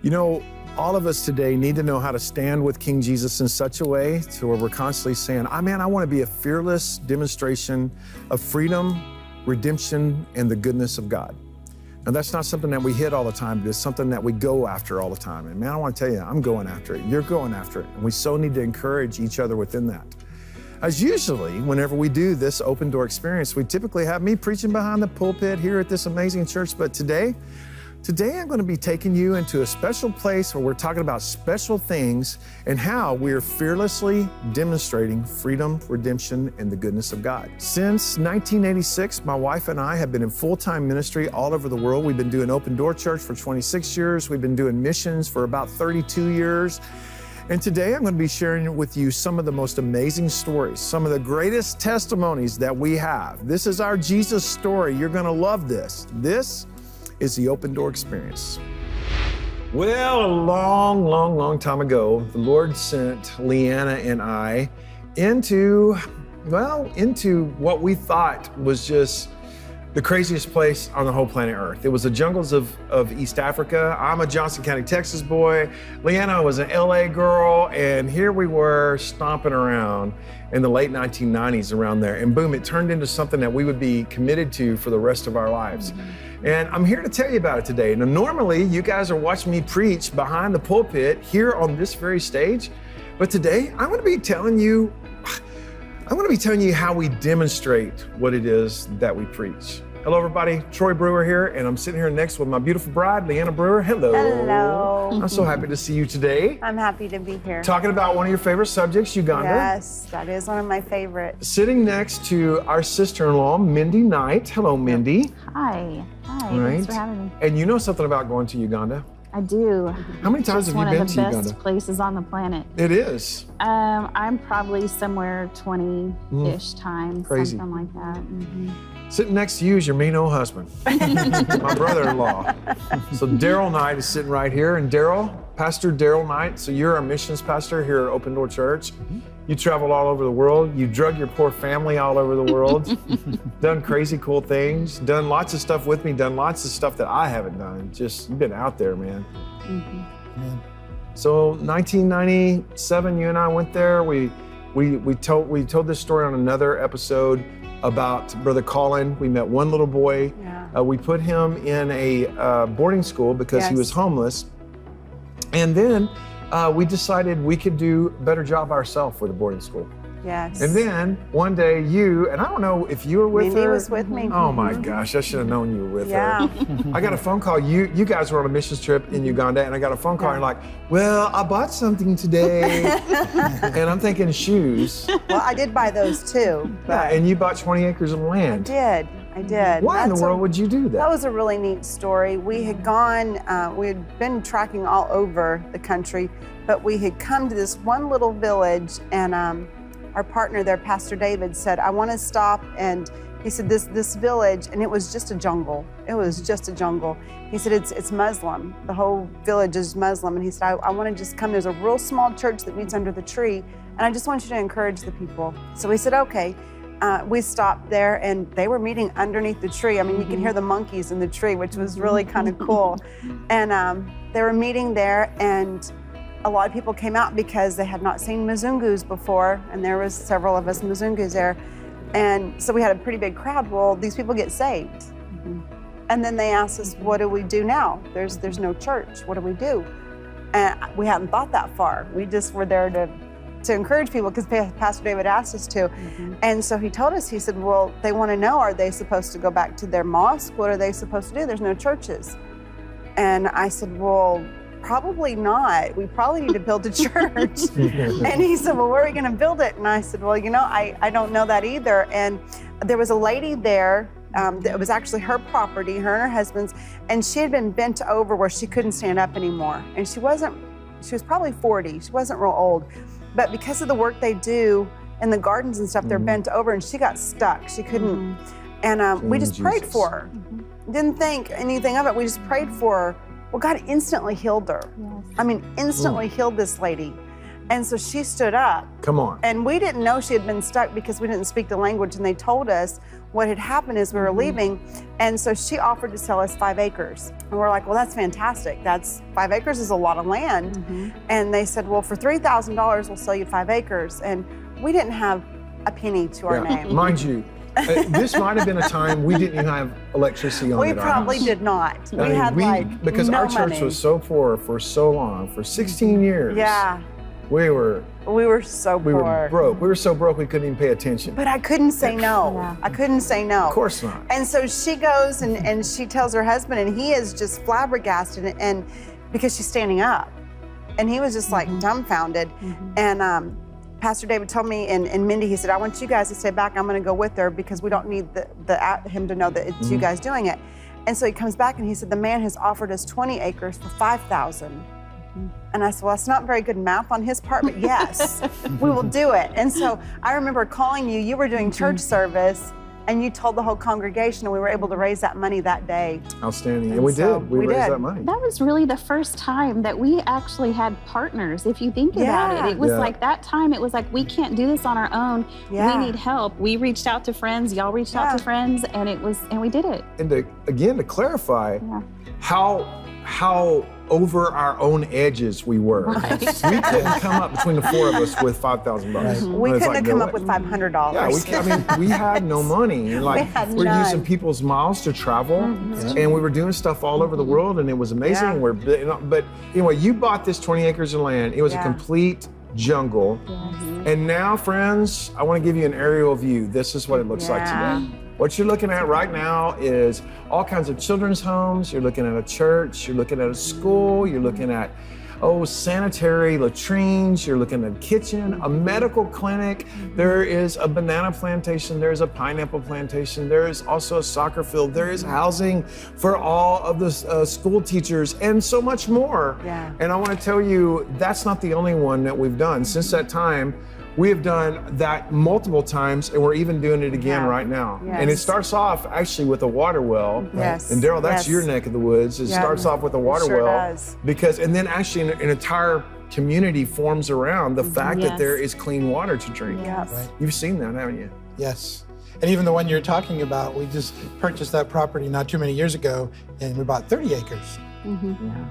You know, all of us today need to know how to stand with King Jesus in such a way to where we're constantly saying, I want to be a fearless demonstration of freedom, redemption, and the goodness of God. And that's not something that we hit all the time, but it's something that we go after all the time. And man, I want to tell you, I'm going after it. You're going after it. And we so need to encourage each other within that. As usually, whenever we do this open door experience, we typically have me preaching behind the pulpit here at this amazing church. But today I'm going to be taking you into a special place where we're talking about special things and how we are fearlessly demonstrating freedom, redemption, and the goodness of God. Since 1986, my wife and I have been in full-time ministry all over the world. We've been doing Open Door Church for 26 years. We've been doing missions for about 32 years. And today I'm going to be sharing with you some of the most amazing stories, some of the greatest testimonies that we have. This is our Jesus story. You're going to love this. This is the Open Door Experience. Well, a long time ago, the Lord sent Leanna and I into what we thought was just the craziest place on the whole planet Earth. It was the jungles of East Africa. I'm a Johnson County, Texas boy. Leanna was an LA girl, and here we were stomping around in the late 1990s around there. And boom, it turned into something that we would be committed to for the rest of our lives. And I'm here to tell you about it today. Now, normally you guys are watching me preach behind the pulpit here on this very stage, but today I'm going to be telling you how we demonstrate what it is that we preach. Hello, everybody. Troy Brewer here, and I'm sitting here next with my beautiful bride, Leanna Brewer. Hello. Hello. I'm so happy to see you today. I'm happy to be here. Talking about one of your favorite subjects, Uganda. Yes, that is one of my favorites. Sitting next to our sister-in-law, Mindy Knight. Hello, Mindy. Hi. Right. Thanks for having me. And you know something about going to Uganda? I do. How many times have you been to Uganda? One of the best places on the planet. It is. I'm probably somewhere 20-ish times, Crazy. something like that. Mm-hmm. Sitting next to you is your mean old husband, my brother-in-law. So Daryl Knight is sitting right here, and Pastor Daryl Knight, so you're our missions pastor here at Open Door Church. You traveled all over the world. You drug your poor family all over the world, done crazy cool things, done lots of stuff with me, done lots of stuff that I haven't done. Just, you've been out there, man. Mm-hmm. So 1997, you and I went there. We told this story on another episode about Brother Colin. We met one little boy. Yeah. We put him in a boarding school because he was homeless. And then we decided we could do a better job ourselves with the boarding school. Yes. And then one day you, and I don't know if you were with Mindy her. was with me. Oh my gosh, I should have known you were with her. Yeah. I got a phone call. You guys were on a missions trip in Uganda, and I got a phone call and like, well, I bought something today. And I'm thinking shoes. Well, I did buy those too. But And you bought 20 acres of land. I did. Why in the world would you do that? That was a really neat story. We had we had been tracking all over the country, but we had come to this one little village, and our partner there, Pastor David, said, I want to stop. And he said, this village, and it was just a jungle. It was just a jungle. He said, it's Muslim. The whole village is Muslim. And he said, I want to just come. There's a real small church that meets under the tree, and I just want you to encourage the people. So we said, okay. We stopped there, and they were meeting underneath the tree. I mean, you can hear the monkeys in the tree, which was really kind of cool. And they were meeting there, and a lot of people came out because they had not seen Mzungus before, and there was several of us Mzungus there. And so we had a pretty big crowd. Well, these people get saved. And then they asked us, what do we do now? There's no church. What do we do? And we hadn't thought that far. We just were there to encourage people because Pastor David asked us to. And so he told us, he said, well, they want to know, are they supposed to go back to their mosque? What are they supposed to do? There's no churches. And I said, well, probably not. We probably need to build a church. And he said, well, where are we going to build it? And I said, well, I don't know that either. And there was a lady there that was actually her property, her and her husband's, and she had been bent over where she couldn't stand up anymore. And she was probably 40. She wasn't real old. But because of the work they do in the gardens and stuff, they're bent over, and she got stuck. She couldn't. And we just prayed for her. Didn't think anything of it. We just prayed for her. Well, God instantly healed her. Yes. I mean, instantly healed this lady. And so she stood up. Come on. And we didn't know she had been stuck because we didn't speak the language. And they told us, what had happened is we were leaving, and so she offered to sell us 5 acres. And we're like, well, that's fantastic. That's 5 acres is a lot of land. And they said, well, for $3,000, we'll sell you 5 acres. And we didn't have a penny to our name. Mind you, this might have been a time we didn't even have electricity on We at our probably house. did not. I mean, because no our church money. was so poor for so long, for 16 years. Yeah, We were so we poor. were broke. We were so broke we couldn't even pay attention. But I couldn't say no. Yeah. I couldn't say no. Of course not. And so she goes and she tells her husband, and he is just flabbergasted, and because she's standing up. And he was just like dumbfounded. And Pastor David told me, and Mindy, he said, I want you guys to stay back. I'm going to go with her because we don't need him to know that it's you guys doing it. And so he comes back and he said, the man has offered us 20 acres for $5,000. And I said, well, that's not very good math on his part, but yes, we will do it. And so I remember calling you. You were doing church service, and you told the whole congregation, and we were able to raise that money that day. Outstanding. And we did. We raised that money. That was really the first time that we actually had partners, if you think about it. It was like that time, it was like, we can't do this on our own. Yeah. We need help. We reached out to friends, y'all reached out to friends, and we did it. And to clarify how over our own edges we were. Right. We couldn't come up between the 4 of us with $5,000. We couldn't have come up with $500. Yeah, we had no money. And like, had we're none. using people's miles to travel, and we were doing stuff all over the world, and it was amazing. Yeah. But anyway, you bought this 20 acres of land. It was a complete jungle. And now, friends, I want to give you an aerial view. This is what it looks like today. What you're looking at right now is all kinds of children's homes. You're looking at a church. You're looking at a school. You're looking at, sanitary latrines. You're looking at a kitchen, a medical clinic. There is a banana plantation. There's a pineapple plantation. There is also a soccer field. There is housing for all of the school teachers and so much more. Yeah. And I want to tell you, that's not the only one that we've done. Since that time, we have done that multiple times, and we're even doing it again right now. Yes. And it starts off actually with a water well. Yes. And Daryl, that's Yes. your neck of the woods. It starts off with a water sure well. does. And then actually an entire community forms around the fact that Yes. there is clean water to drink. Yes. Right. You've seen that, haven't you? Yes. And even the one you're talking about, we just purchased that property not too many years ago, and we bought 30 acres.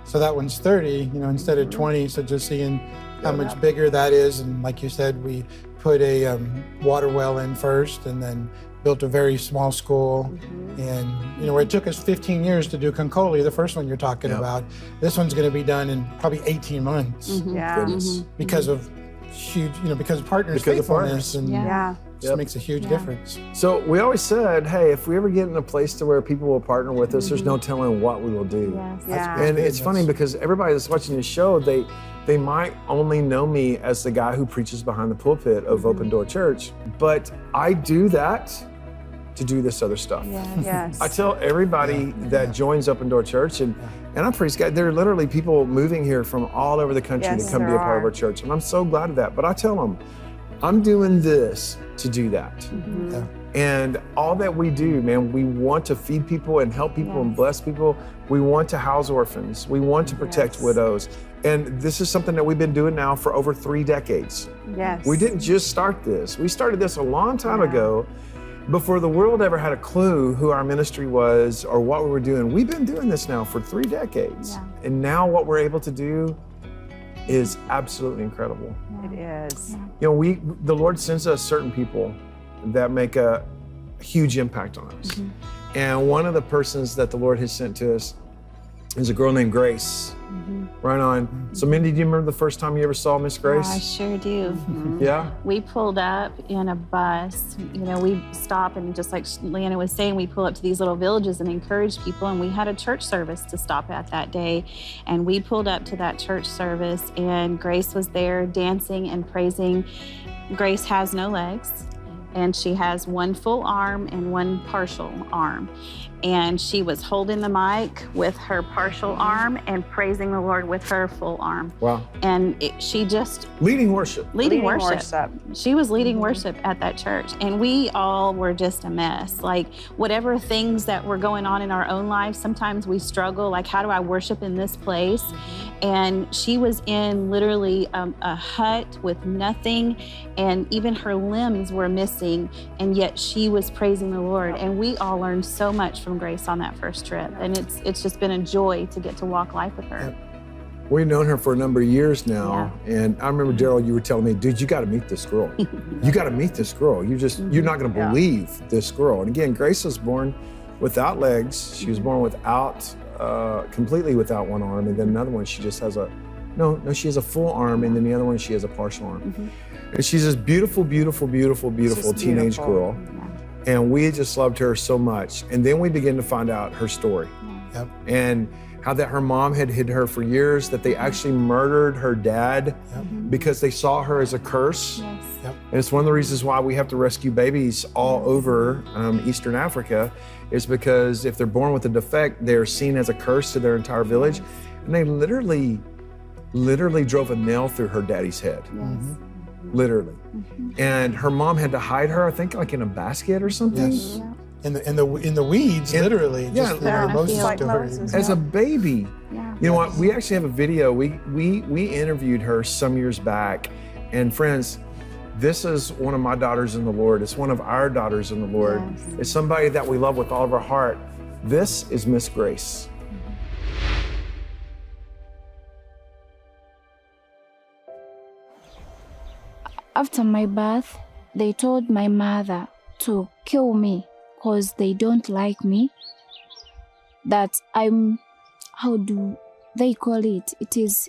So that one's 30, instead of 20. So just seeing how much bigger that is. And like you said, we put a water well in first, and then built a very small school. And, where it took us 15 years to do Concoli, the first one you're talking about, this one's going to be done in probably 18 months Yeah. Goodness. because of huge, because of partners' Because of faithfulness. And Yeah. just makes a huge difference. So we always said, hey, if we ever get in a place to where people will partner with us, there's no telling what we will do. Yes. Yeah. And it's funny because everybody that's watching this show, they might only know me as the guy who preaches behind the pulpit of Open Door Church, but I do that to do this other stuff. Yes. I tell everybody that joins Open Door Church, and I praise God, there are literally people moving here from all over the country Yes, to come be a there part of are. our church, and I'm so glad of that. But I tell them, I'm doing this to do that. Yeah. And all that we do, man, we want to feed people and help people and bless people. We want to house orphans. We want to protect widows. And this is something that we've been doing now for over 3 decades. Yes. We didn't just start this. We started this a long time ago, before the world ever had a clue who our ministry was or what we were doing. We've been doing this now for 3 decades. Yeah. And now what we're able to do is absolutely incredible. It is. The Lord sends us certain people that make a huge impact on us. And one of the persons that the Lord has sent to us is a girl named Grace. Right on. So Mindy, do you remember the first time you ever saw Miss Grace? I sure do. Yeah? We pulled up in a bus. We stop, and just like Leanna was saying, we pull up to these little villages and encourage people. And we had a church service to stop at that day. And we pulled up to that church service, and Grace was there dancing and praising. Grace has no legs, and she has one full arm and one partial arm. And she was holding the mic with her partial arm and praising the Lord with her full arm. Wow. And she just Leading worship. leading worship. She was leading worship at that church. And we all were just a mess. Like, whatever things that were going on in our own lives, sometimes we struggle, like, how do I worship in this place? And she was in literally a hut with nothing, and even her limbs were sing, and yet she was praising the Lord. And we all learned so much from Grace on that first trip. And it's just been a joy to get to walk life with her. We've known her for a number of years now. And I remember, Daryl, you were telling me, dude, you got to meet this girl. You got to meet this girl. You're not going to believe this girl. And again, Grace was born without legs. She was born without, completely without one arm. And then another one, she just has she has a full arm. And then the other one, she has a partial arm. And she's this beautiful, beautiful, beautiful, beautiful teenage girl. And we just loved her so much. And then we began to find out her story. And how that her mom had hid her for years, that they actually murdered her dad because they saw her as a curse. And it's one of the reasons why we have to rescue babies all over Eastern Africa, is because if they're born with a defect, they're seen as a curse to their entire village. And they literally drove a nail through her daddy's head. Literally. And her mom had to hide her, I think, like in a basket or something. In the weeds, literally. Just Moses like to her. Moses. As a baby. You know what? We actually have a video. We interviewed her some years back. And friends, this is one of my daughters in the Lord. It's one of our daughters in the Lord. It's somebody that we love with all of our heart. This is Miss Grace. After my birth, they told my mother to kill me because they don't like me. That I'm, how do they call it? It is,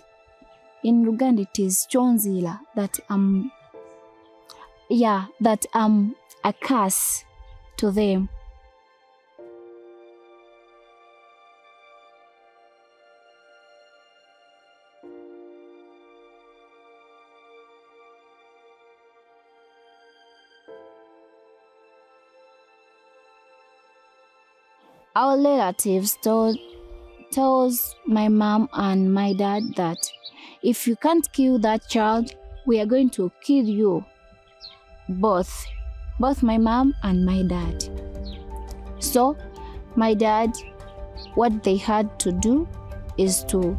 in Uganda, it is chonzila, that I'm a curse to them. Our relatives tells my mom and my dad that if you can't kill that child, we are going to kill you. Both my mom and my dad. So my dad, what they had to do is to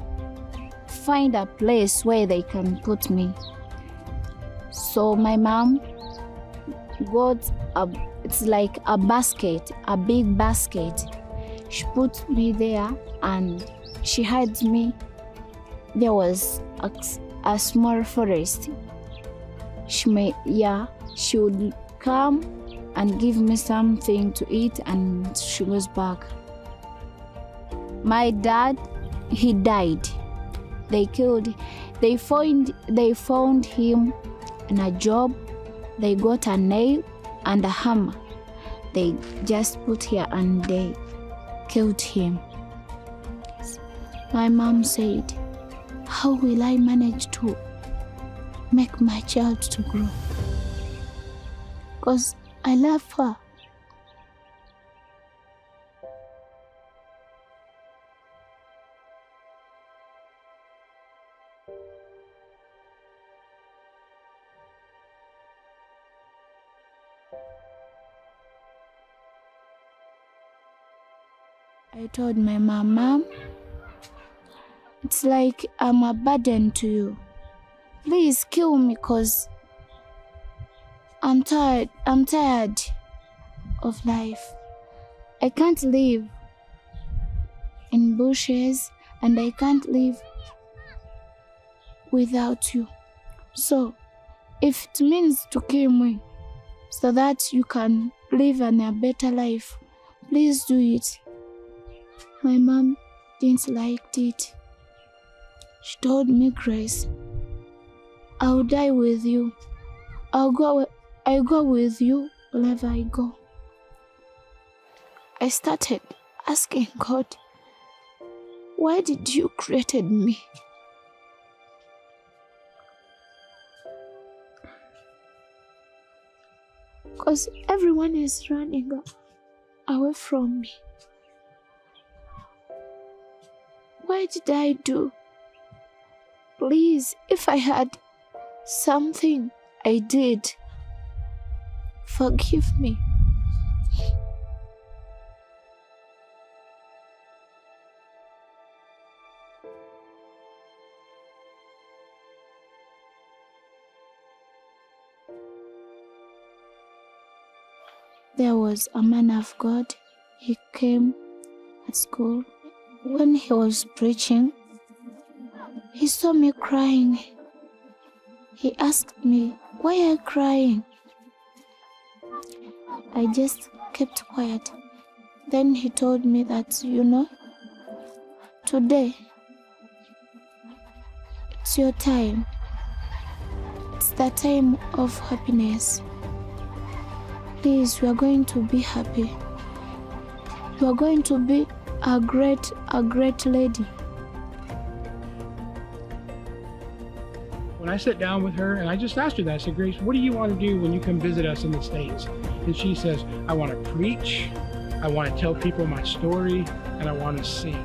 find a place where they can put me. So my mom got it's like a basket, a big basket. She put me there and she hides me. There was a small forest. She would come and give me something to eat and she goes back. My dad, he died. They found him in a job. They got a nail and a hammer. They just put here and they killed him. My mom said, how will I manage to make my child to grow? Because I love her. I told my mom, it's like I'm a burden to you. Please kill me because I'm tired of life. I can't live in bushes and I can't live without you. So if it means to kill me so that you can live a better life, please do it. My mom didn't like it. She told me, Grace, I'll die with you. I'll go with you wherever I go. I started asking God, why did you created me? Because everyone is running away from me. Why did I do? Please, if I had something I did, forgive me. there was a man of God. He came at school. When he was preaching, he saw me crying. He asked me, "Why are you crying?" I just kept quiet. Then he told me that, today, it's your time. It's the time of happiness. Please, you are going to be happy. You are going to be a great lady. When I sat down with her and I just asked her that, I said, "Grace, what do you want to do when you come visit us in the States?" And she says, "I want to preach, I want to tell people my story, and I want to sing."